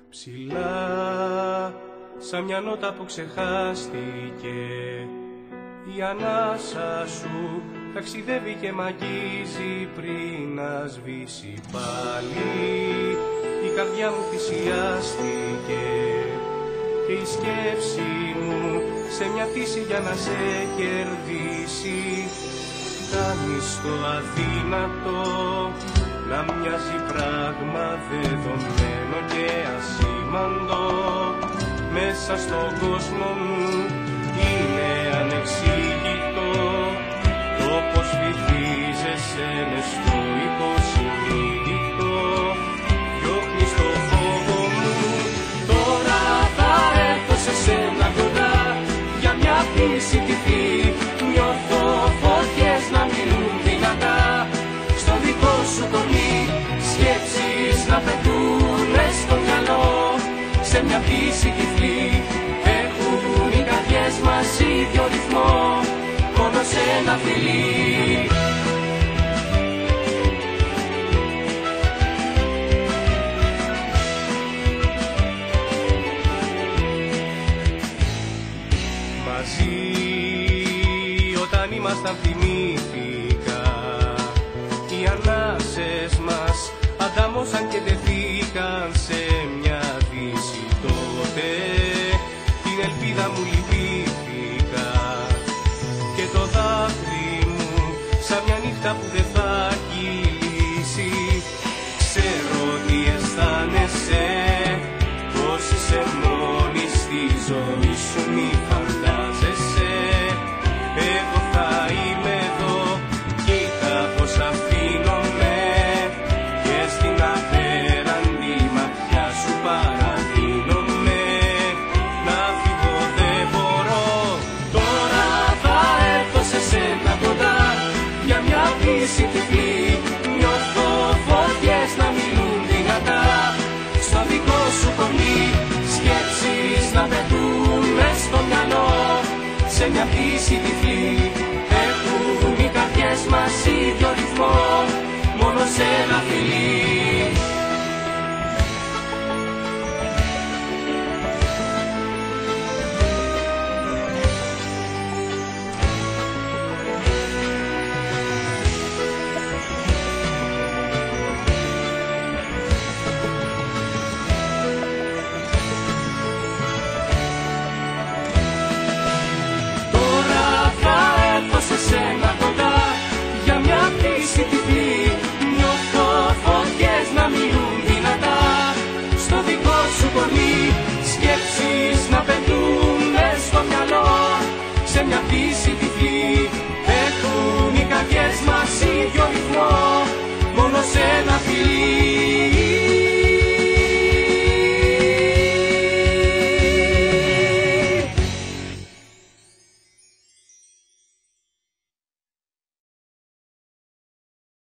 Ψηλά, σαν μια νότα που ξεχάστηκε, η ανάσα σου ταξιδεύει και μ' αγγίζει πριν να σβήσει πάλι. Η καρδιά μου θυσιάστηκε και η σκέψη μου σε μια φύση για να σε κερδίσει. Κάνεις το αδύνατο να μοιάζει πράγμα δεδομένο και ασήμαντο. Μέσα στον κόσμο μου είναι ανεξήγητο το πως βυθίζεσαι μες στο υποσυνείδητο. Διώχνεις το φόβο μου, τώρα θα έρθω σε σένα κοντά για μια φύση τυφή. Νιώθω φωτιές να μιλούν δυνατά στο δικό σου κορμί, σκέψεις να πετούνε στο μυαλό σε μια φύση τυφλή. Έχουν οι καρδιές μας ίδιο ρυθμό, μόνο σε ένα φιλί. Μαζί όταν ήμασταν θυμήθηκα, οι ανάσες μας αντάμωσαν και τεθήκαν σε μια δύση τότε. Την ελπίδα μου λυπήθηκα και το δάκρυ μου σαν μια νύχτα που δεν θα κύλησει. Ξέρω τι αισθάνεσαι, πως είσαι μόνη στη ζωή σου, μη φαντάζεσαι. Εγώ θα είμαι εδώ, κοίτα πως αφήνομαι και στην απέραντη ματιά σου παραδίνομαι. Να φύγω δεν μπορώ, τώρα θα έρθω σε σένα κοντά για μια φύση τυφλή. Νιώθω φωτιές να μιλούν δυνατά στο δικό σου κορμί, σκέψεις να πετούν μες στο μυαλό σε μια φύση τυφλή. Έχουν οι καρδιές μας ίδιο ρυθμό, μόνο σε ένα φιλί. Σε σένα κοντά για μια φύση τυφλή. Νιώθω φωτιές να μιλούν δυνατά στο δικό σου κορμί, σκέψεις να πετούν μες στο μυαλό σε μια φύση τυφλή. Έχουν οι καρδιές μας ίδιο ρυθμό, μόνο σε ένα φιλί.